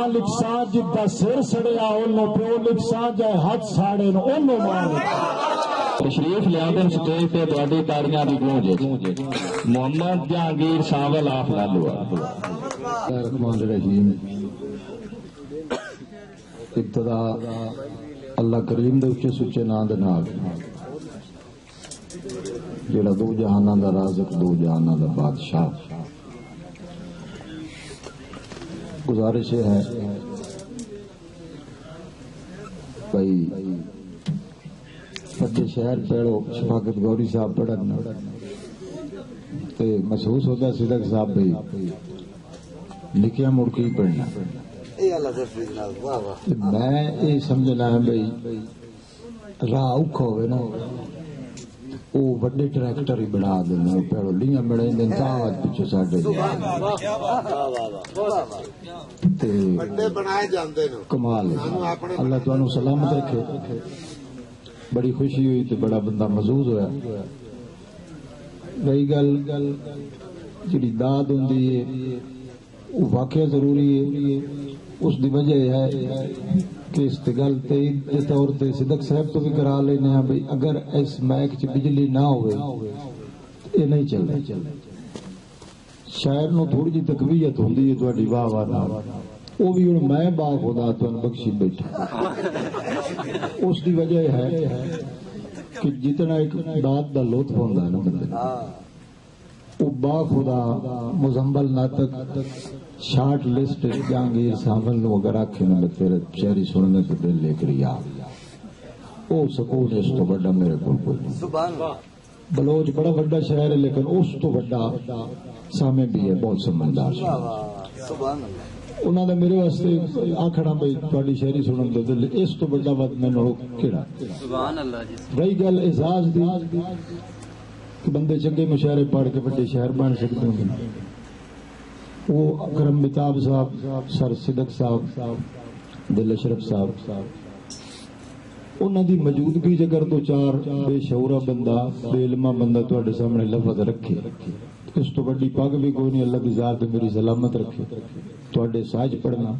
ماں لکھساں جدا سر سڑیا انہوں پیو لکھساں جائے ہاتھ ساڑے انہوں مار تشریف لیا دن سٹیج پہ تواڈی تاڑیاں دی گونج محمد جہانگیر ساول آف لالوا الرحمن الرحیم ابتدا اللہ کریم دے اچے سچے نام دے نال جڑا دو جہاناں دا رازق دو جہاناں دا بادشاہ گزارش ہے بھائی پٹے شہر پیڑو شفاقت گوری صاحب پڑھن تے محسوس ہوتا صدق صاحب بھائی لکھیا مڑ کے ہی پڑھنا میں یہ سمجھنا ہے بھائی راہ اوکھا ہوئے نا وہ وڈے ٹریکٹر ہی بڑھا دینا پیڑو لیاں بڑھائیں دیں تاوت پیچھو ساڑھے کمال اللہ تمہیں سلامت رکھے بڑی خوشی ہوئی تو بڑا بندہ محظوظ ہوا رہی گل جڑی داد ہوندی ہے وہ واقعہ ضروری ہے اس دی وجہ ہے کہ اس گل کے طور تے صدق صاحب تو بھی کرا لینے ہیں بھئی اگر اس محک چ بجلی نہ ہوئے یہ نہیں چل رہا شاعر نو تھوڑی جی تقویت ہوندی ہے تہاڈی واہ واہ نال وہ بھی ہن میں با خدا تانوں بخشی بیٹھا اس دی وجہ ہے کہ جتنا ایک داد دا لطف ہوندا ہے نا بندے وہ با خدا مزمبل ناطق شارٹ لسٹ جہانگیر ساول نو اگر آکھے نا تیرے شاعری سننے سے دل لے کر یا او سکون اس تو بڑا میرے کول کوئی نہیں بلوچ بڑا بڑا شاعر ہے لیکن اس تو بڑا سامع بھی ہے بہت سمجھدار سبحان اللہ انہاں نے میرے واسطے آکھنا بھئی تہاڈی شاعری سنن دے دل اس تو بڑا وقت مینوں کیڑا سبحان اللہ جی رہی گل اعزاز دی کہ بندے چنگے مشاعرے پڑھ کے بڑے شہر بن سکتے ہیں وہ اکرم متاب صاحب سر صدق صاحب دل اشرف صاحب انہاں دی موجودگی جگر دو چار بے شعورہ بندہ بے علمہ بندہ تواڈے سامنے لفظ رکھے اس تو بڑی پاک بھی کوئی نہیں اللہ کی ذات میری سلامت رکھے تواڈے ساج پڑھنا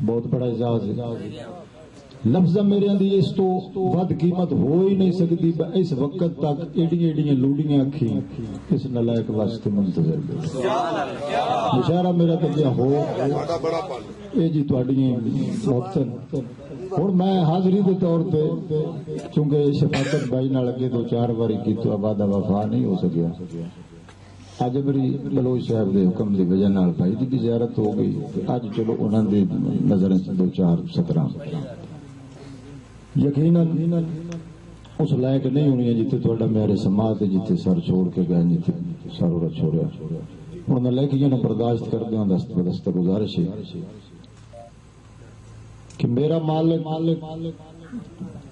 بہت بڑا اعزاز ہے لفظ میرے اندی اس تو ود قیمت ہو ہی نہیں سکتی اس وقت تک ایڈیاں ایڈیاں لوڑیاں اکھیں اس نلائق واسطے منتظر بیٹھے مشاعرہ میرا تو کیا ہو اے جی تواڈیاں محسن ہن میں حاضری دے طور پہ چونکہ شفاقت بھائی نال اگے دو چار باری کیتا وعدہ وفا نہیں ہو سکیا اج میری بلوچ صاحب دے حکم دی وجہ نال بھائی دی زیارت ہو گئی اج چلو انہاں دی نظر وچ دو چار سترہ یقیناً اس لائق نہیں ہونی ہے جتنے تھوڑا میرے سماعت جتنے سر چھوڑ کے گئے جتنے سر اور چھوڑیا ہوں میں لائقیاں برداشت کر دیا دست گزارش ہے کہ میرا مالک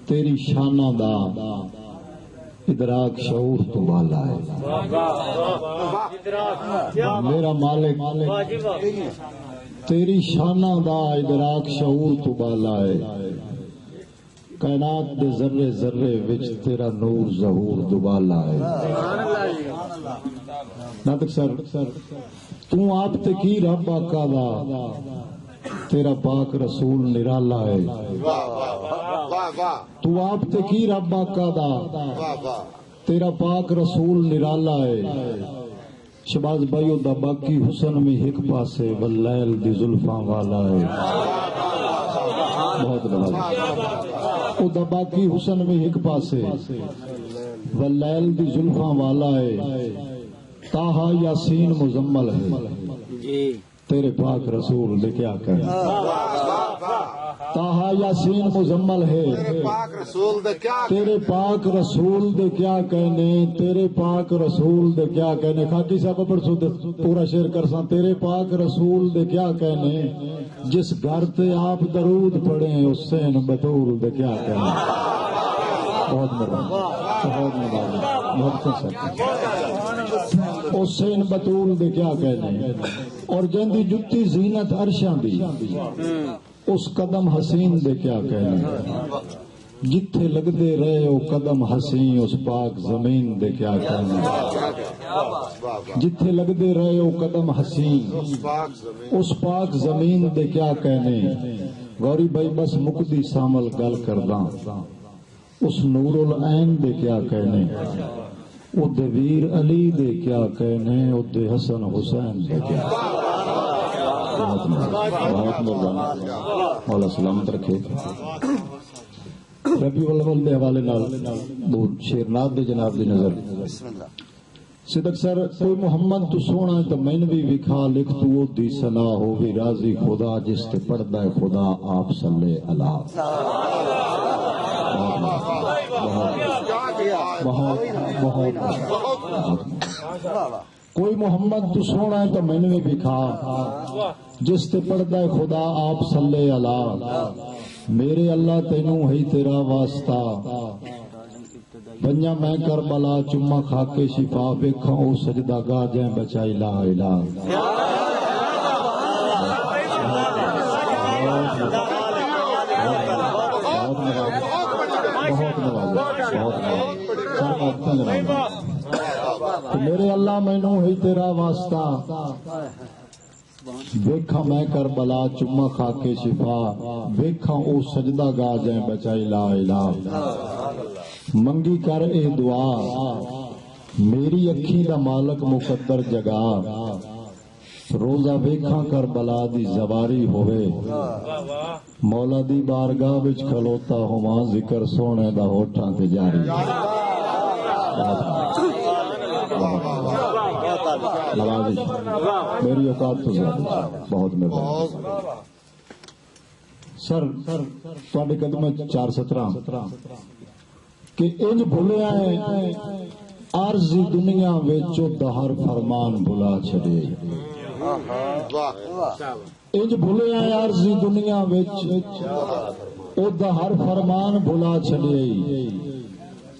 تیری شانہ دا ادراک شعور تو بالا ہے میرا مالک تیری شانہ دا ادراک شعور تو بالا ہے کائنات دے ذرے ذرے وچ تیرا نور ظہور دوبالا ہے ناطق سر تو آپ تے کی رب آقا دا تیرا پاک رسول نرالا ہے تو آپ تے کی رب آقا دا تیرا پاک رسول نرالا ہے شباز بھائیو دا باقی حسن میں ایک پاسے واللیل دی زلفاں والا ہے بہت بڑا او دا باقی حسن میں ایک پاسے واللیل دی زلفاں والا ہے تاہا یاسین مزمل ہے تیرے پاک رسول دے کیا کہنا تاہا یاسین مزمل ہے تیرے پاک رسول دے کیا کہنے تیرے پاک رسول دے کیا کہنے خاکی صاحب پڑھ سو پورا شعر کرساں تیرے پاک رسول دے کیا کہنے جس گھر تے آپ درود پڑھیں حسین بطول دے کیا کہنے بہت حسین بطول دے کیا کہنے اور جندی جتی زینت عرشاں دی اس قدم حسین دے کیا کہنے جتھے لگدے رہے ہو قدم حسین اس پاک زمین دے کیا کہنے جتھے لگدے رہے ہو قدم حسین اس پاک زمین دے کیا کہنے غوری بھائی بس مکدی سامل گل کرداں اس نور العین دے کیا کہنے او دے ویر علی دے کیا کہنے او دے حسن حسین دے کیا بہت مہربانی مولا سلامت رکھے ربیع الاول دے حوالے نال دو شیرنات دے جناب دی نظر صدق سر کوئی محمد تو سونا ہے تو میں نے بھی وکھا لکھ تو وہ دی سنا ہو بھی راضی خدا جس تے پڑھدا ہے خدا آپ صلی اللہ بہت کوئی محمد تو سونا ہے تو میں نے بھی وکھا جس تے پڑھدا ہے خدا آپ صلی اللہ میرے اللہ تینوں ہی تیرا واسطہ بنیا میں کربلا چما کھا کے شفا ویکھاں او سجدہ گاہ جائیں بچائی لا الہ میرے اللہ مینوں ہی تیرا واسطہ ویکھاں میں کربلا چما کھا کے شفا ویکھاں او سجدہ گاہ جائیں بچائی لا الہ منگی کر اے دعا میری اکھی دا مالک مقدر جگا روزہ ویکھاں کربلا دی زواری ہوئے مولا دی بارگاہ وچ کھلوتا ہواں ذکر سونے دا ہوٹھاں تے جاری نوازش میری اوقات تو زیادہ بہت مہربانی سر تواڈے قدم 417 کہ انج بھولیا ہے عارضی دنیا وچ دہر فرمان بھلا چھڑے انج بھولیا ہے عارضی دنیا وچ او دہر فرمان بھلا چھڑے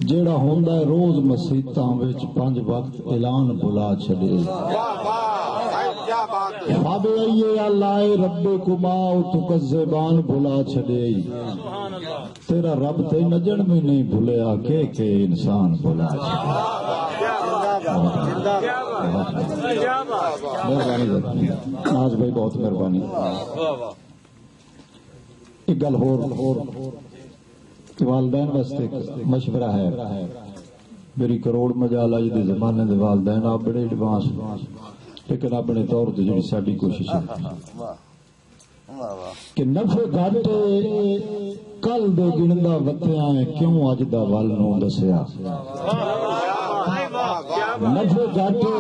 جیڑا ہوندا ہے روز مسیتاں وچ 5 وقت اعلان بھلا چھڑے فابے ایے اللہ ربکما تکذبان بھلا چھڑے تیرا رب تے نجن بھی نہیں بھولیا کہ انسان بھلا چھڑے مہربانی ناز بھائی بہت مہربانی ایک گل ہور والدین واسطے مشورہ ہے میری کروڑ مجال اج دے زمانے دے والدین آپ بڑے ایڈوانس لیکن اپنے طور تے جڑی ساڈی کوشش ہے کہ نفع گھاٹے کل دے گندا وتیاں کیوں اج دا ول نوں دسیا نفع گھاٹے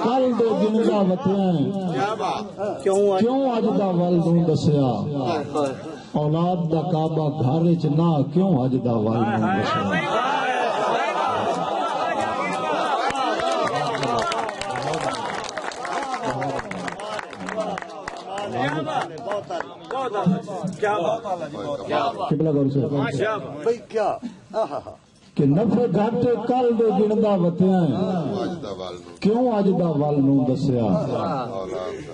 کل دے گندا وتیاں کیوں اج دا ول نوں دسیا اولاد دا کعبہ گھر وچ نہ کیوں اج دا ول نوں دسیا کہ نفع گھاٹے کل دے گندا وتیاں کیوں اج دا ول نوں دسیا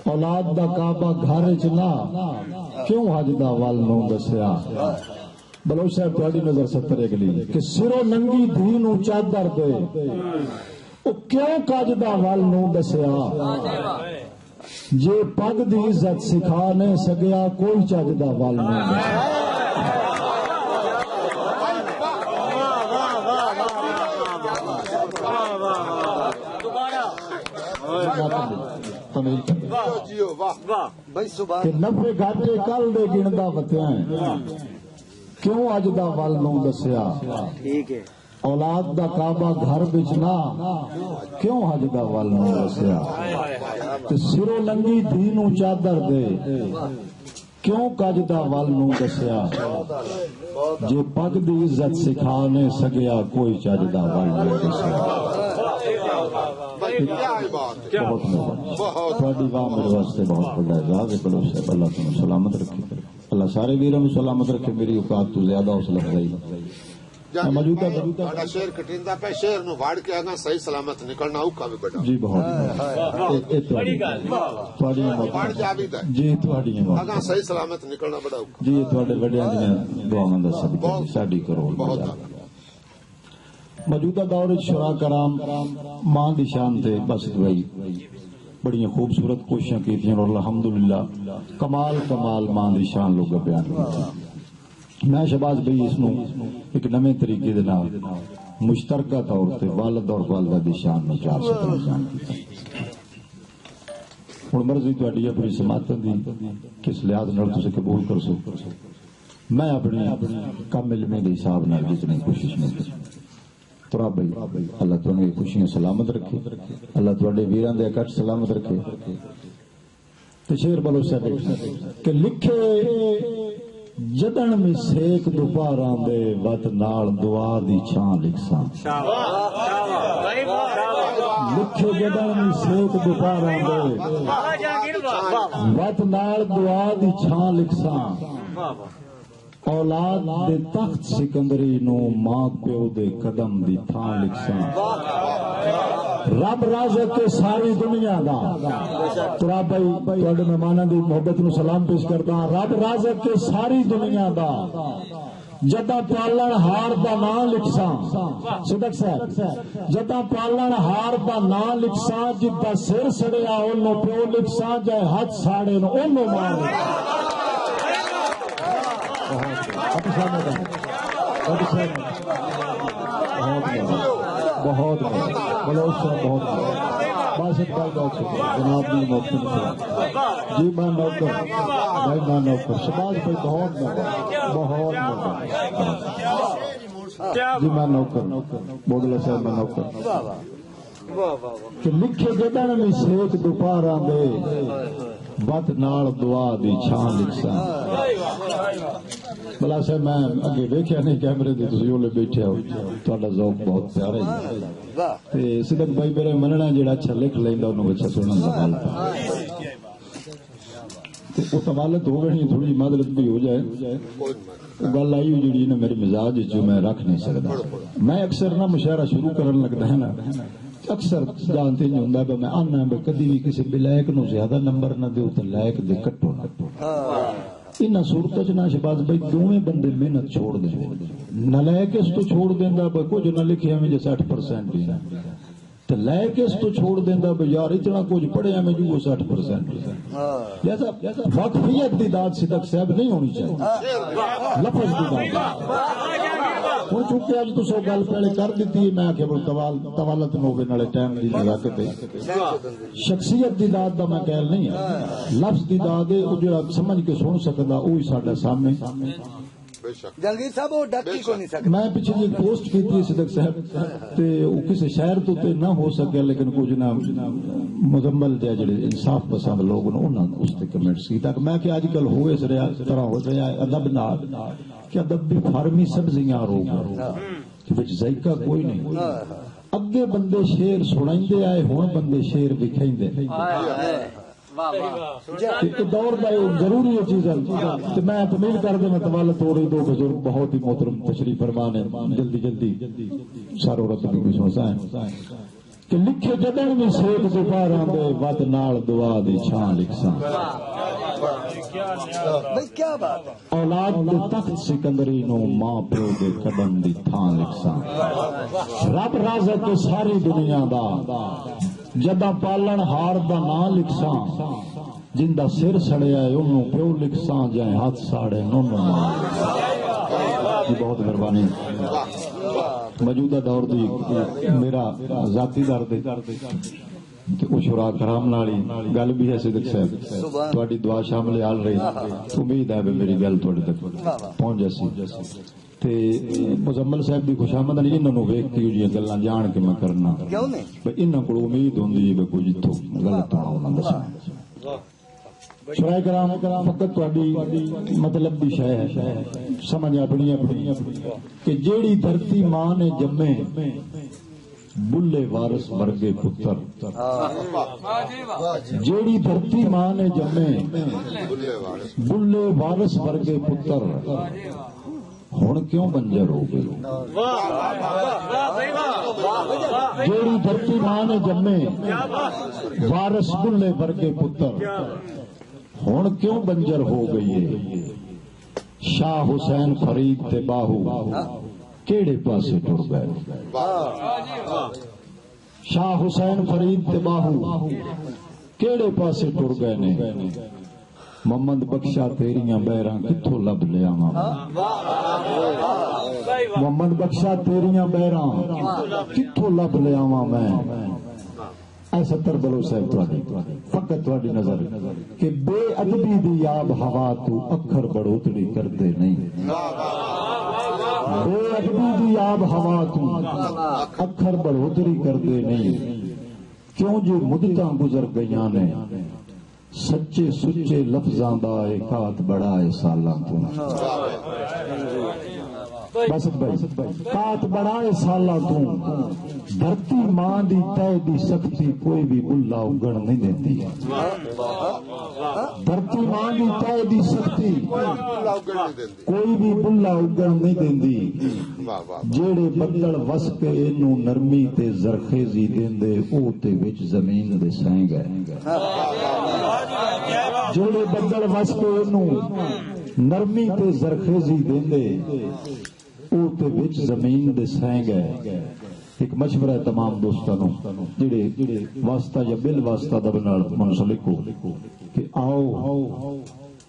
اولاد دا کعبہ گھر وچ نہ کیوں اج دا ول نوں دسیا بلوچ صاحب تہاڈی نظر 70 اگلی کہ سرو ننگی دھی نوں چادر دے او کیوں کج دا ول نوں دسیا جے پگ دی عزت سکھا نہیں سکیا کوئی چج دا ول نہیں کہ نفع گھاٹے کل دے گندا وتیاں کیوں اج دا ول نوں دسیا اولاد دا کعبہ گھر وچ نہ کیوں اج دا ول نوں دسیا تے سرو ننگی دھی نوں چادر دے کیوں کج دا ول نوں دسیا جے پگ دی عزت سکھا نہیں سکیا کوئی چج دا ول نہیں دسیا بہت تھوڑی واہ میرے واسطے بہت بڑا اعزاز ہے بلوچ صاحب اللہ تمہیں سلامت رکھے اللہ سارے ویروں میں سلامت رکھے میری اوقات تو زیادہ حوصلہ افزائی موجودہ ساڈا شہر کٹیندا پہ شہر نو واڑ کے اگاں صحیح سلامت نکلنا اوکھا بھی بڑا جی بہت واڑ جاوید ہے جی اگاں صحیح سلامت نکلنا بڑا اوکھا جی تھوڑے وڈیاں دی دعاواں دا صدقہ ساڈی کرو بہت موجودہ دور شورا کرام ماں دی شان تے بس دوائی بڑی خوبصورت کوششاں کیتیاں اور الحمدللہ کمال ماں دی شان لوگ بیان کیتی. میں شہباز بھائی اس نو ایک نویں طریقے دے نال مشترکہ طور تے والد اور والدہ دی شان نو 400 بیان کیتا. ہن مرضی تہاڈی اپنی سماعت دی کس لحاظ نال تسی قبول کر سو. میں اپنی کم علمی دے حساب نال جتنی کوشش نہیں کی. ترا بھائی اللہ تمہیں خوشیاں سلامت رکھے, اللہ تواڈے ویراں دے اکٹھ سلامت رکھے. تے شعر بولو صاحب کہ لکھے جدن میں سیک دوپہراں دے وت نال دعا دی چھاں لکھساں. لکھے جدن میں سیک دوپہراں دے وت نال دعا دی چھاں لکھساں. اولاد دے تخت سکندری نو ماں پیو دے قدم دی تھاں لکھساں. رب رازق کے ساری دنیا دا ترا بھائی تواڈے مہماناں دی محبت نو سلام پیش کردا ہاں. رب رازق کے ساری دنیا دا جداں پالن ہار دا نام لکھساں. صدق صاحب جداں پالن ہار دا نام لکھساں. جدا سر سڑیا اونوں پیو لکھساں. جے ہاتھ ساڑے نو اونوں مار بہت بہت باسط بھائی بہت جناب جی محبت جی میں نوکر بھائی میں نوکر شباز بھائی بہت جی میں نوکر بوگلا صاحب میں نوکر کہ لکھے جدن میں سیک دوپہراں دے وت نال دعا دی چھاں لکھساں. بلا صاحب میں اگے دیکھیا نہیں کیمرے دے تسی اولے بیٹھے ہو. تہاڈا ذوق بہت پیارا ہے تے صدق بھائی میرے مننا جیڑا اچھا لکھ لیندا اونوں اچھا سنن دا حال تے او توالت ہو گئی تھوڑی معذرت بھی ہو جائے. گل آئی جیڑی نا میرے مزاج جو میں رکھ نہیں سکدا. میں اکثر نہ مشاعرہ شروع کرن لگدا ہے نا اکثر جانتے نہیں ہوندا کہ میں آنا میں کدی بھی کسی بلائک نو زیادہ نمبر نہ دیو تے لائق دے کٹو نہ. انہاں صورتاں چ نا شہباز بھائی دوویں بندے محنت چھوڑ دے. نالائق اس تو چھوڑ دیندا بھئی کچھ نہ لکھیا میں 60% ہی تے لائق اس تو چھوڑ دیندا بھئی یار اتنا کچھ پڑھیا میں جو 60%. لہذا وقفیت دی داد صدق صاحب نہیں ہونی چاہیے, لفظ دی داد. ہوں چونکہ اج تو سو گل پہلے کر دیتی ہے میں کہ طوالت نوے نالے ٹائم دی نزاکت شخصیت دی داد دا میں کہل نہیں ہے. لفظ دی داد ہے وہ جڑا سمجھ کے سن سکدا وہی ساڈے سامنے. جہانگیر صاحب وہ ڈک کو نہیں سکتا. میں پیچھے جی پوسٹ کی تھی صدق صاحب تے وہ کسی شہر تو تے نہ ہو سکے لیکن کچھ نہ مزمل جے جڑے انصاف پسند لوگ انہاں اس تے کمنٹس کیتا کہ میں کہ اج کل ہوئے اس طرح ہو رہا ہے ادب نال کہ ادب بھی فارمی سبزیاں رو کہ وچ ذائقہ کوئی نہیں. اگے بندے شعر سنائندے آئے ہن بندے شعر وکھائندے. دور کا ضروری ہے چیز ہے. میں اپیل کر دیں میں طوالت ہو رہی دو بزرگ بہت ہی محترم تشریف فرما ہے جلدی سارو رت بھی سوچا ہے کہ لکھے جدن میں سیک دوپہراں دے ود نال دعا دی چھاں لکھساں. کیا بات ہے. اولاد دے تخت سکندری نو ماں پیو دے قدم دی تھاں لکھساں. رب رازق کے ساری دنیا دا جداں پالن ہار دا نام لکھساں. جندا سر سڑیا ہے انہوں پیو لکھساں. جائیں ہاتھ ساڑے نونوں ماں. بہت مہربانی. موجودہ دور دی میرا ذاتی درد شورا کرام نالی گل بھی ہے صدق صاحب تہاڈی دعا شامل حال رہی. امید ہے میری گل تہاڈے تک پہنچ جاسی. تے مزمل صاحب دی خوشامد نہیں انہاں نو ویکھ کے جی گلاں جان کے میں کرنا بھئی انہاں کول امید ہوندی ہے کوئی جتھوں غلط نہ ہونا دسنا. شرائے کرام فقط تہاڈی مطلب دی شے ہے سمجھ اپنی کہ جیڑی دھرتی ماں نے جمے بلے وارث ورگے پتر. جیڑی دھرتی ماں نے جمے بلے وارث ورگے پتر. ہن کیوں بنجر ہو گئی؟ جیڑی دھرتی ماں نے جمے وارث بلے ورگے پتر ہن کیوں بنجر ہو گئی ہے؟ شاہ حسین فرید تے باہو کیڑے پاسے ٹر گئے؟ شاہ حسین فرید تے باہو کیڑے پاسے ٹر گئے نے؟ محمد بخشا تیریاں بہراں کتھوں لب لے آواں؟ محمد بخشا تیریاں بہراں کتھوں لب لے آواں میں؟ اے ستر بلو صاحب تواڈی فقط تواڈی نظر کہ بے ادبی دی آب ہوا تو اکھر بڑھوتری کردے نہیں، بے ادبی دی آب ہوا تو اکھر بڑھوتری کردے نہیں، کیوں جو مدتاں گزر گئیاں نے سچے سچے لفظاں دا ایکات بڑا ہے سالاں تو بس بھائی کات بڑا ہے سالاں تو دھرتی ماں دی تے دی سختی کوئی بھی بلا اگن نہیں دیتی، دھرتی ماں دی تے دی سختی کوئی بھی بلا اگن نہیں دیندی، جیڑے بدل وس کے اینو نرمی تے زرخیزی دیندے او تے وچ زمین دے سائیں گئے، جیڑے بدل وس کے اینو نرمی تے زرخیزی دیندے او تے وچ زمین دے سائیں گئے۔ ایک مشورہ ہے تمام دوستانوں جڑے واسطہ یا بل واسطہ دب نال منسلک ہو کہ آؤ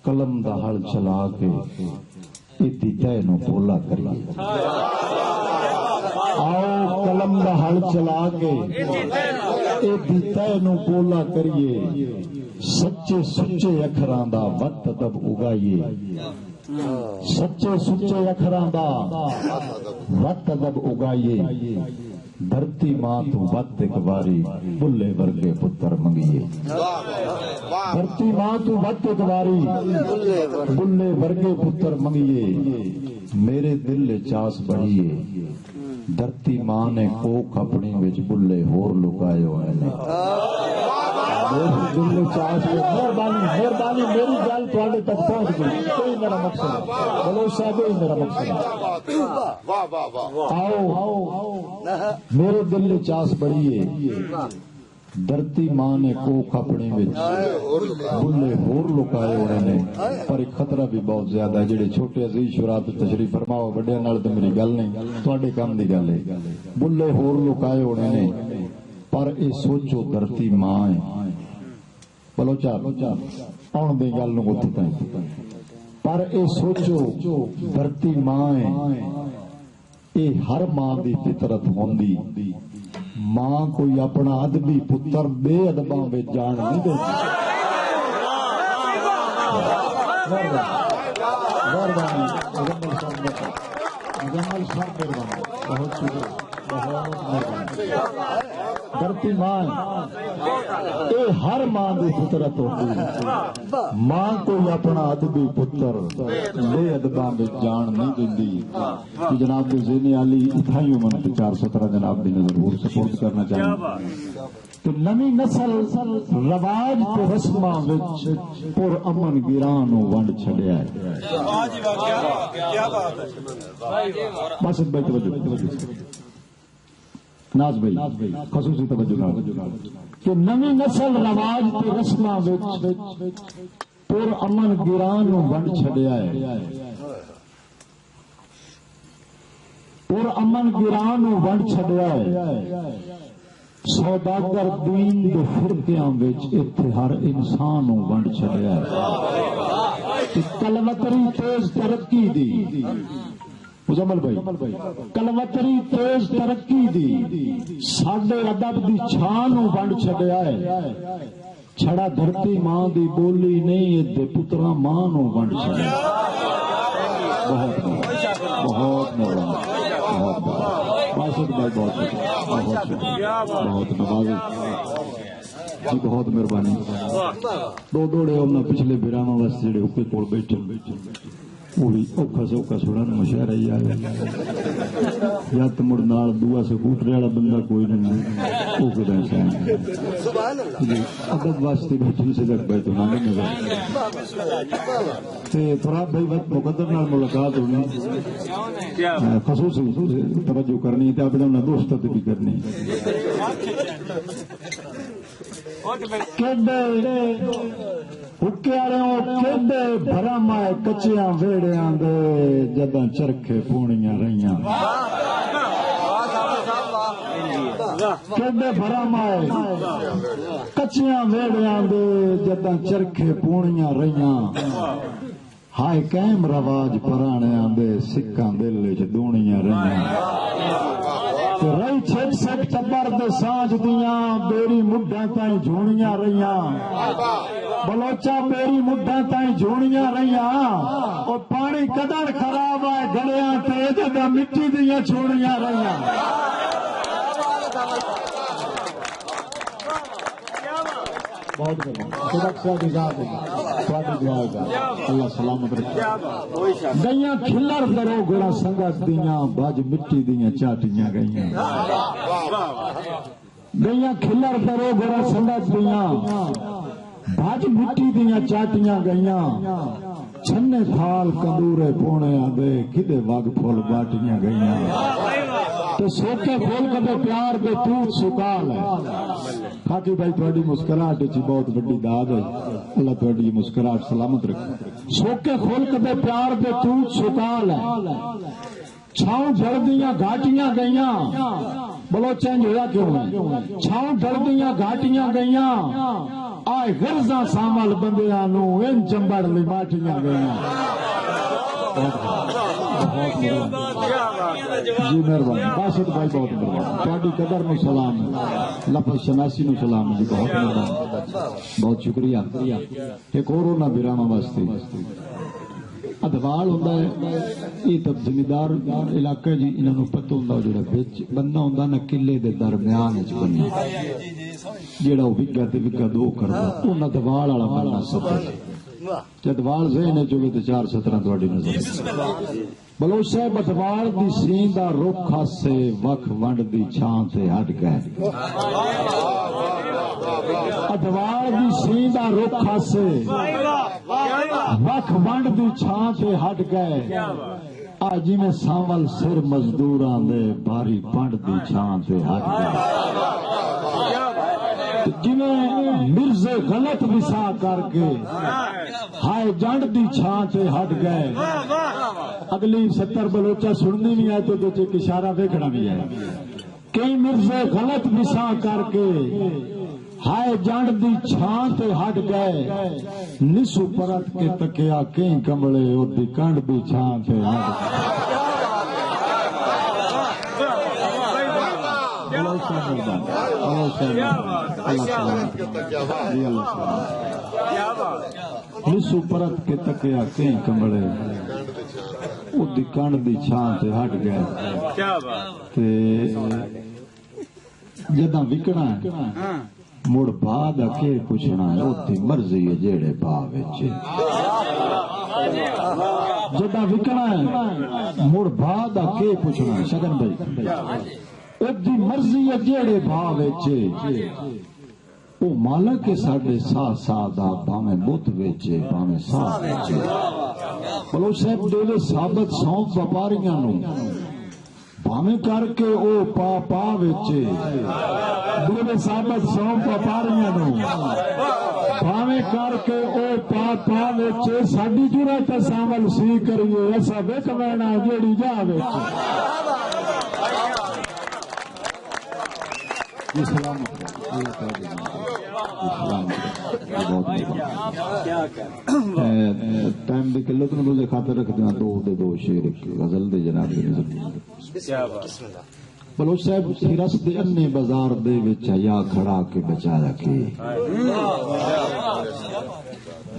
قلم دا ہل چلا کے ایدی تے نو پولا کریے، آؤ قلم دا ہل چلا کے ایدی تے نو پولا کریے، سچے سچے اکھراں دا وت ادب اگائیے، سچے سچے اکھراں دا وت ادب اگائیے، دھرتی ماں تو وت ایک باری بلے ورگے پتر منگیے، دھرتی ماں تو وت ایک باری بلے ورگے پتر منگیے، میرے دل چاس بڑھیے، دھرتی ماں نے کوک اپنی وچ بلے ہور لکائے ہوئے نے، دل چاس مہربانی میری گل تھوڑے تک پہنچ گئی، کوئی میرا مقصد بلو صاحب ہی میرا مقصد، آؤ میرے دل چاس بڑھیے، دھرتی ماں نے کوک اپنے بلے ہور لکائے ہوئے نے، پر ایک خطرہ بھی بہت زیادہ ہے، جڑے چھوٹے عزیز شرات تشریف فرماؤ بڑے نال تو میری گل نہیں تھوڑے کام دی گل ہے، بلے ہور لکائے ہوئے نے، پر اے سوچو دھرتی ماں ہے، بلو چار آن دے گل نو گتھتا ہے، پر اے سوچو دھرتی ماں ہے، اے ہر ماں دی فطرت ہوندی، ماں کوئی اپنا ادبی پتر بے ادباں وچ جان نہیں دے، دھرتی ماں اے ہر ماں دی فطرت ہوندی، ماں کوئی اپنا ادبی پتر بے ادباں وچ جان نہیں دیندی۔ جناب زین علی اٹھائی من 417 جناب دی نظر اور سپورٹ کرنا چاہیے تو نمی نسل رواج تے رسماں وچ پر امن گراں نو ونڈ چھڈیا ہے۔ بس بھائی توجہ ناز بھائی خصوصی توجہ کہ نمی نسل رواج تے رسماں وچ پر امن گراں نو ونڈ چھڈیا ہے، پر امن گراں نو ونڈ چھڈیا ہے، سوداگر دین دے فرقیاں وچ ایتھے ہر انسان نو ونڈ چھڈیا ہے، کلوتری تیز ترقی دی مزمل بھائی کلوتری تیز ترقی دی ساڈے ادب دی چھان نو ونڈ چھڈیا ہے، چھڑا دھرتی ماں دی بولی نہیں تے پتراں ماں نو ونڈ چھڈیا، بہت بہت بہت باسط بھائی بہت نوازی جی بہت مہربانی، دو دوڑے انہاں پچھلے براواں واسطے جڑے اوپر کول بیٹھے وہ بھی اوکھا سوکھا سنن مشاعرہ ہی آ گیا، یا تو مڑ نال دعا سکوٹرے والا بندہ کوئی نہیں، وہ کدے سبحان اللہ ادب واسطے بیٹھے سے لگ پائے تو نہ نظر تھوڑا بھائی وقت مقدر نال ملاقات ہونی خصوصی توجہ کرنی تے اپنے دوستوں تے بھی کرنی حکے والے بھرم آئے کچیاں ویڑیاں دے جداں چرخے پونیاں رہیاں کڈے بھرم آئے کچیاں ویڑیاں دے جداں چرخے پونیاں رہیاں ہائے قائم رواج پرانیاں دے سکھاں دل وچ دونیاں رہیاں رہی چھٹ سٹ ٹبر دے سانج دیاں بیری مڈھاں تائیں جھونیاں رہیاں بلوچا بیری مڈھاں تائیں جھونیاں رہیاں او پانی کڈن خراب آئے گھڑیاں تے جداں مٹی دیاں چھونیاں رہیاں بہت اللہ سلامت رکھے گئیاں کھلر درو گڑا سنگت دیاں بج مٹی دیاں چاٹیاں گئیاں گئیاں کھلر درو گڑا سنگت دیاں بج مٹی دیاں چاٹیاں گئیاں چھنے تھال کندورے پونے آدھے کدے وگ پھول باٹیاں گئیاں تو سوکے پھول کدے پیار دے توت سکال ہے خاکی بھائی تھوڑی مسکراہٹ چی بہت بڑی داد ہے اللہ تھوڑی مسکراہٹ سلامت رکھے سوکے پھول کدے پیار دے توت سکال ہے چھاؤں جڑ دیاں گھاٹیاں گئیاں بولو چینج ہوا کیوں ہے چھاؤں جڑ دیاں گھاٹیاں گئیاں آئے غرضاں سامل بندیاں نو ان چمبڑ لی باٹیاں گئیاں جی مہربانی باسط بھائی بہت مہربانی تھوڑی قدر نو سلام لفظ شناسی نو سلام جی بہت مہربانی بہت شکریہ ایک اور ہونا براما واسطے ادوال ہوتا ہے یہ تب زمیندار علاقہ جی انہوں نے پتہ ہوتا ہے جڑا بچ بننا ہوتا نا قلعے دے درمیان وچ بننا جڑا وہ وگا تے وگا دو کردا انہاں ادوال والا بننا سب جد وال ذہن چلے تو 4-17 تھوڑی نظر بلوچ صاحب ادوال دی سین دا رخ خاصے وکھ ونڈ دی چھان تے ہٹ گئے ادوال دی سین دا رخ خاصے وکھ ونڈ دی چھان تے ہٹ گئے آجی میں ساول سر مزدوراں دے بھاری پنڈ دی چھان تے ہٹ گئے جنہیں مرزے غلط وسا کر کے ہائے جنڈ دی چھان سے ہٹ گئے اگلی 70 بلوچا سننی نہیں آئے تو ایک اشارہ دیکھنا بھی ہے کئی مرزے غلط وسا کر کے ہائے جنڈ دی چھان سے ہٹ گئے نسو پرت کے تکیا کئی کمڑے اور دی کنڈ دی چھان سے ہٹ نسو پرت کے تکیا کئی کمڑے ادی کنڈ دی چھان تے ہٹ گئے جداں وکنا ہے مڑ بعد کے پوچھنا ہے ادی مرضی ہے جیڑے باہ وچ جداں وکنا ہے مڑ بعد کے پوچھنا ہے شگن بھائی ادی مرضی ہے جیڑے باہ وچ او مالک کے ساڈے سا دا بھاویں بت ویچے بھاویں سا ویچے بلوچ صاحب دے ثابت سونپ وپاریاں نو بھاویں کر کے او پا ویچے دے ثابت سونپ وپاریاں نو بھاویں کر کے او پا ویچے ساڈی جرات ساول سی کریے ایسا وچ وینا جیڑی جا ویچے اسلام ٹائم دی قلت نو دے خاطر رکھ دینا دو شعر غزل دے جناب دی نظر بلوچ صاحب ہرس دے انے بازار دے وچ حیا کھڑا کے بچا رکھے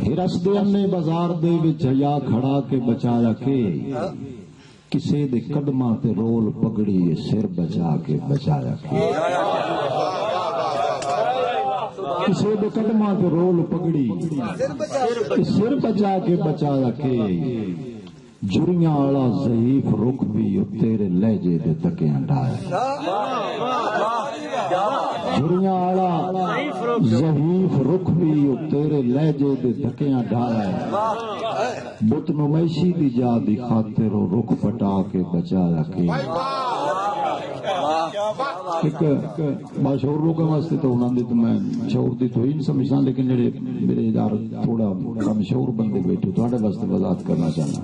ہرس دے انے بازار دے وچ حیا کھڑا کے بچا رکھے کسے دے قدماں تے رول پگڑی سر بچا کے بچا رکھے کسے دے قدماں تے رول پگڑی سر بچا کے بچا رکھے جریاں والا ضعیف رخ بھی تیرے لہجے دے تکیاں ڈھائے جریاں والا ضعیف رخ بھی تیرے لہجے دے تکیاں ڈھائے بت نمائشی دی جا دی خاطر رخ پٹا کے بچا رکھے. ایک باشعور لوگوں واسطے تو انہوں نے تو میں شعور دی تو ہی نہیں سمجھتا، لیکن جڑے میرے یار تھوڑا کم شعور بندے بیٹھے تھوڑے واسطے وضاحت کرنا چاہنا.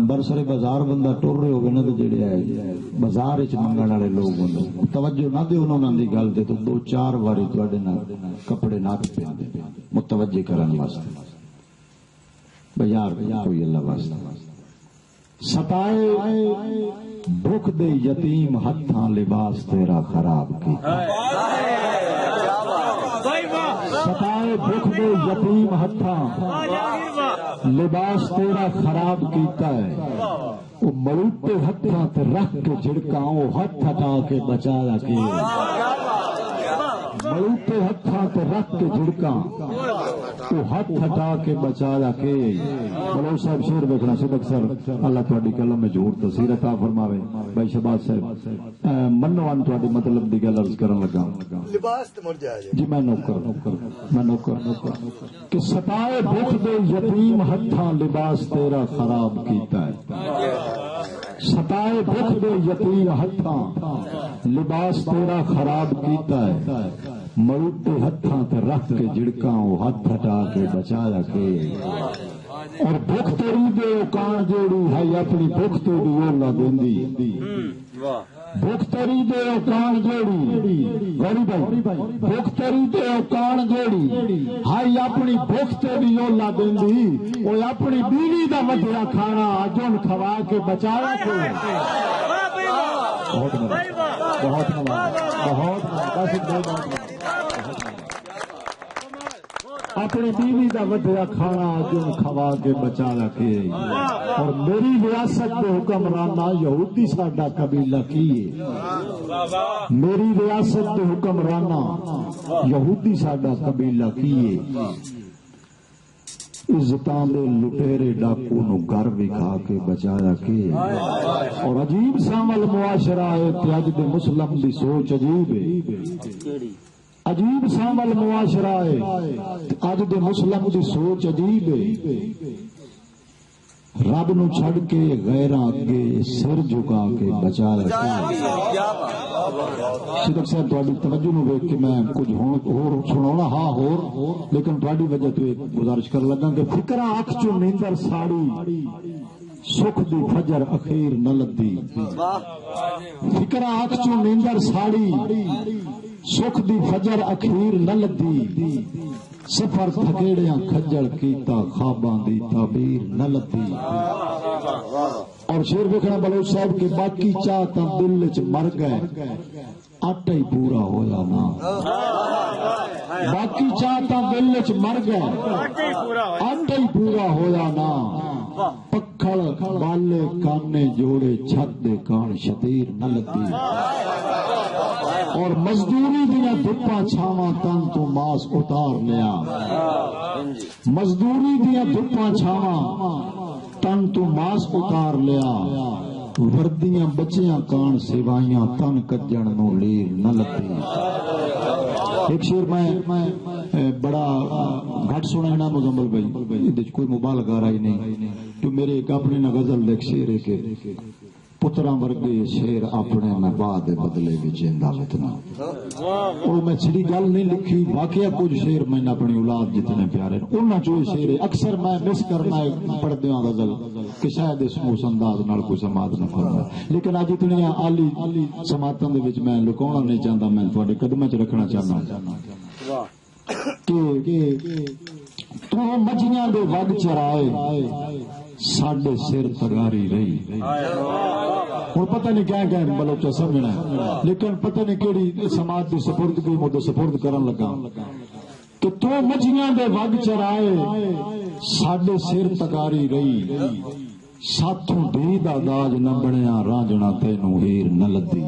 برسرے بازار بندہ ٹر رہے ہوگے نا تو جڑے ہے بازار چ منگن والے لوگ ہوندے توجہ نہ دے انہوں دی گل تے تو 2-4 واری تواڈے نال کپڑے نات پیندے متوجہ کرن واسطے. بازار کوئی اللہ واسطے ستائے بھوک دے یتیم ہتھاں لباس تیرا خراب کی. ستائے بھوک دے یتیم ہتھاں لباس تیرا خراب کیتا ہے. وہ ملوٹے ہتھاں تے رکھ کے جھڑکاں وہ ہاتھ ہٹا کے بچا رکھے. ملوٹے ہتھاں تے رکھ کے جھڑکاں وہ ہاتھ ہٹا کے بچا رکھے. بلو صاحب شیر دیکھنا صدق صاحب اللہ تھوڑی قلم میں جھوٹ تصویر عطا فرماوے. بھائی شہباز صاحب منو ان تھوڑی مطلب دی گل عرض کرن لگا. لباس تے مر جائے جی میں نوکر کہ ستائے بھوک دے یتیم ہتھاں لباس تیرا خراب کیتا ہے. ستائے بھوک دے یتیم ہتھاں لباس تیرا خراب کیتا ہے. ملوٹے ہتھاں تے رکھ کے جھڑکاں وہ ہاتھ ہٹا کے بچا رکھے. اور بھوک تیری دے کان جیڑی ہے اپنی بھوک تیری اولا دیندی. بھوک تیری دے کان جیڑی غریب بھوک تیری دے کان جیڑی ہائی اپنی بھوک تیری اولا دیندی. وہ اپنی بیوی دا ودیا کھانا جن کھوا کے بچایا کے. بہت اپنی بیوی دا ودیا کھانا جن کھوا کے بچا رکھے. اور میری ریاست کے حکمرانہ یہودی ساڈا قبیلہ کیے. میری ریاست کے حکمرانہ یہودی ساڈا قبیلہ کیے. عزتاں دے لٹیرے ڈاکو نو گھر بھی کھا کے بچا رکھے. اور عجیب سامل معاشرہ ہے تے اج دے مسلم دی سوچ عجیب ہے. عجیب سامل معاشرہ ہے اج دے مسلم دی سوچ عجیب ہے. رب نو چھڑ کے غیراں اگے سر جھکا کے بچا رکھے. صدق صاحب تھوڑی توجہ نو ویکھ کے میں کچھ ہور سناونا ہاں ہور لیکن تھوڑی وجہ تو ایک گزارش کر لگا کہ فکراں اکھ چوں نیندر ساڑی سکھ دی فجر اخیر نہ لدی. فکراں اکھ چوں نیندر ساڑی سکھ دی فجر اخیر نہ لدی. سفر تھکیڑیاں کھجل کیتا خواباں دی تعبیر نہ لدی. اور شیر ویکھنا بلوچ صاحب کے باقی چاہ تاں دل وچ مر گئے آٹا ہی پورا ہویا نا. باقی چاہ تاں دل وچ مر گئے آٹا ہی پورا ہویا نا. پکھڑ بالے کانے جوڑے چھت دے کان شتیر نہ لدی. اور مزدوری دیا دھپاں چھاواں تن تو ماس اتار لیا. مزدوری دیا دھپاں چھاواں تن تو ماس اتار لیا. وردیاں بچیاں کان سوائیاں تن کجن نو لیر نہ لدی. ایک شیر میں بڑا گھٹ سنا مزمل بھائی کوئی مبالغہ رہی نہیں تو میرے ایک اپنے نہ غزل ایک شیر ہے کہ پتراں ورگے شیر اپنے نبا دے بدلے بھی جیندا وطنا. اور میں چھڑی گل نہیں لکھی واقعہ کچھ شیر میں اپنی اولاد جتنے پیارے انہاں چوں شیر اکثر میں مس کرنا پڑھدیاں غزل کہ شاید اس موس انداز نال کوئی سماعت نہ فرما. لیکن اج اتنی عالی سماعتاں دے وچ میں لکاونا نہیں چاہندا. میں تواڈے قدماں وچ رکھنا چاہنا کہ تو مجھیاں دے وگ چرائے ساڈے سر تگاری رہی. ہوں پتہ نہیں کیا بلوچا سمجھنا ہے لیکن پتہ نہیں کہڑی سماج کی سپردگی مجھے سپرد کرن لگا کہ تو مجھیاں دے وگ چرائے ساڈے سر تگاری رہی. ساتھوں دی دا داج نہ بنیا رانجنا تینوں ہیر نہ لدی.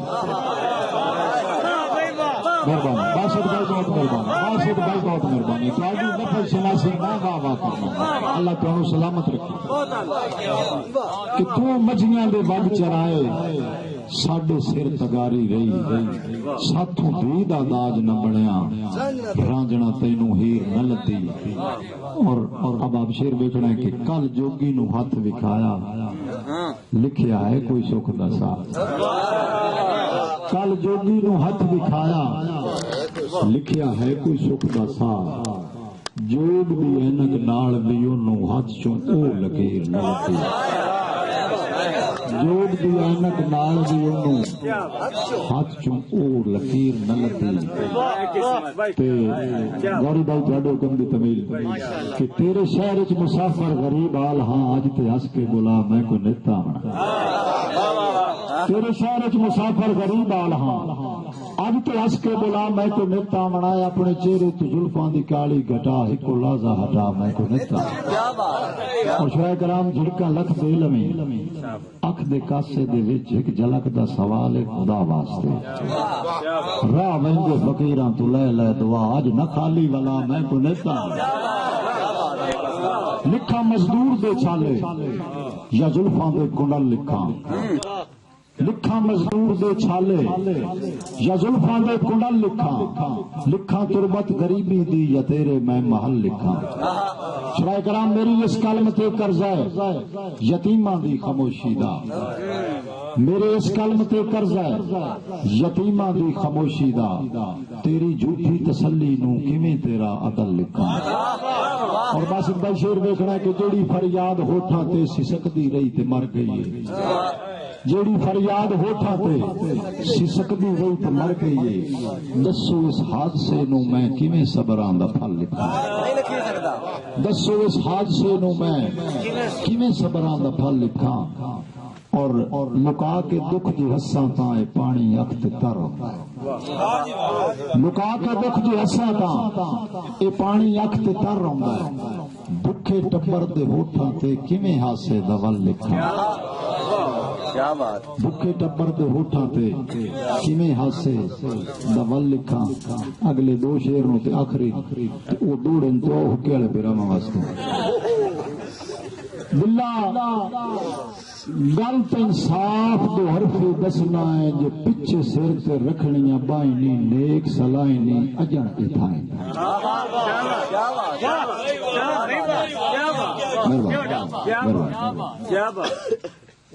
مہربانی باسط بھائی بہت مہربانی. باسط بھائی بہت مہربانی. تھوڑی نفل شناسی نہ واہ واہ کرنا. اللہ تمہیں سلامت رکھے کہ تو مجھیاں دے وگ چرائے ساڈے سر تگاری رہی ساتھوں دی دا داج نہ بنیا رانجنا تینوں ہیر نہ لتی اور اب آپ شیر بیٹھنا ہے کہ کل جوگی نو ہاتھ دکھایا لکھیا ہے کوئی سکھ دا ساتھ کل جوگی نو ہاتھ دکھایا لکھیا ہے کوئی سکھ دا ساتھ جوگ دی اینک نال بھی انہوں ہاتھ چوں او لکیر نہ لتی جوگ دی اینک نال بھی انہوں ہاتھ چوں او لکیر نہ لتی تے غریب آئی جاڑو کم دی تمیل کہ تیرے شہر اچ مسافر غریب آل ہاں آج تے ہس کے بولا میں کو نیتا ہوں تیرے شہر اچ مسافر غریب آل ہاں اب تو ہس کے بولا میں کو نیتا منایا اپنے چہرے تو زلفاں دی کالی گھٹا ہکو لازا ہٹا میں کو نیتا اور شاہ کرام جھڑکا لکھ دے لمیں اکھ دے کاسے دے وچ ایک جھلک دا سوال ہے خدا واسطے راہ وینگے فقیراں تو لے لے دعا اج نہ خالی والا میں کو نیتا لکھا مزدور دے چھالے یا زلفاں دے کنڈل لکھاں لکھاں مزدور دے چھالے یا زلفاں دے کنڈل لکھاں تربت غریبی دی یا تیرے میں محل لکھاں شرائع کرام میری اس کلم تے قرضہ ہے یتیماں دی خاموشی دا میرے اس کلم تے قرضہ ہے یتیماں دی خاموشی دا تیری جھوٹی تسلی نو کیویں تیرا عدل لکھاں اور بس ایک شعر دیکھنا کہ جیڑی فریاد ہوٹھاں تے سسکدی رہی تے مر گئی ہے جیڑی فریاد ہوٹھاں تے سسکدی رہی تے مر گئی ہے دسو اس حادثے نو میں کیویں صبراں دا پھل لکھاں دسو اس حادثے نو میں کیویں صبراں دا پھل لکھاں اور لکا کے دکھ دی ہساں تاں اے پانی اکھ تے تر لکا کے دکھ دی ہساں تاں اے پانی اکھ تے تر ہوندا ہے بکھے ٹبر دے ہوٹھاں تے کیویں ہاسے دا ول لکھاں بکھے ٹبر دے ہوٹھاں تے کیویں ہاسے دا ول لکھاں اگلے دو شعر نو تے آخری او دوڑن تو حکے والے پیراں واسطے بلا گل تے انصاف دو حرفی دسنا ہے جو پچھے سر تے رکھنیاں بائیں نی نیک سلائیں نی اجن اتھائیں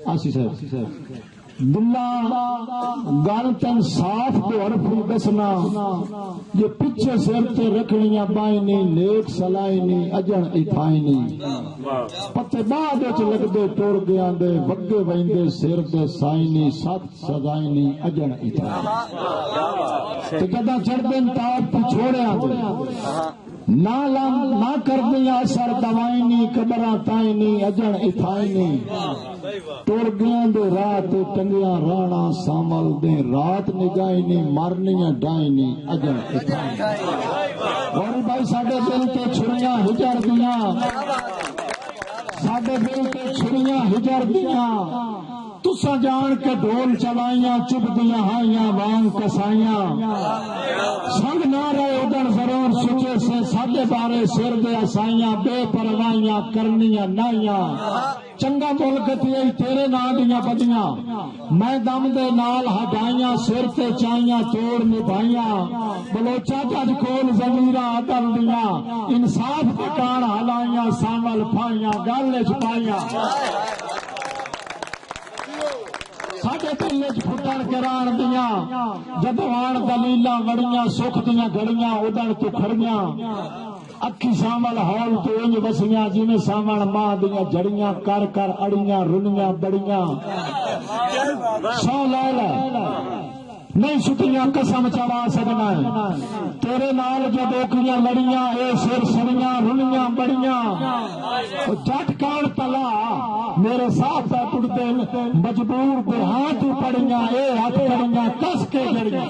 آسی صاحب دلہ گل تن صاف دو عرفی دسنا یہ پیچھے سر تے رکھنیاں بائیں نی نیک سلائیں نی اجن اتھائیں نی پتے بعد وچ لگدے ٹر گیاں دے وگے ویندے سر دے سائیں نی سخت سزائیں نی اجن اتھائیں تے جداں چڑھدے تاپ تے چھوڑیاں دے نہ کر دیا اثر دوائیں نی قبراں تائیں نی اجن اتھائیں نی ٹر گیاں دے رات ٹنگیاں رانا سامل دے رات نگائیں نی مرنیاں ڈائیں نی اجن اتھائیں نی اور بھائی ساڈے دل تے چھریاں ہجر دیاں ساڈے دل تے چھریاں ہجر دیاں تساں جان کے ڈھول چلائیاں چپ دیاں ہائیاں وانگ کسائیاں سنگ نہ رہے ادھر ضرور سچے سے ساڈے بارے سر دے اسائیاں بے پروائیاں کرنیاں نائیاں چنگا ملک تیرے نام دیاں بدیاں میں دم دے نال ہٹائیاں سر تے چائیاں توڑ نبھائیاں بلوچا جج کول زمیراں عدل دیاں انصاف دے کان ہلائیاں سامل پھائیاں گل چھپائیاں ساڈے دل وچ پھٹن کران دیاں جدوں آن دلیلاں وڑیاں سکھ دیاں گھڑیاں ادھر تو کھڑیاں اکھی سامل ہال تو انج وسیاں جویں سامن ماں دیاں جڑیاں کر کر اڑیاں رنیاں بڑیاں سو لے لے نہیں چھٹیاں قسم چڑھا سکنا ہے تیرے نال جو دوکیاں لڑیاں اے سر سڑیاں رنیاں بڑیاں جٹ کان تلا میرے ساتھ ٹڑتے مجبور دے ہاتھ پڑیاں اے ہاتھ پڑیاں کس کے جڑیاں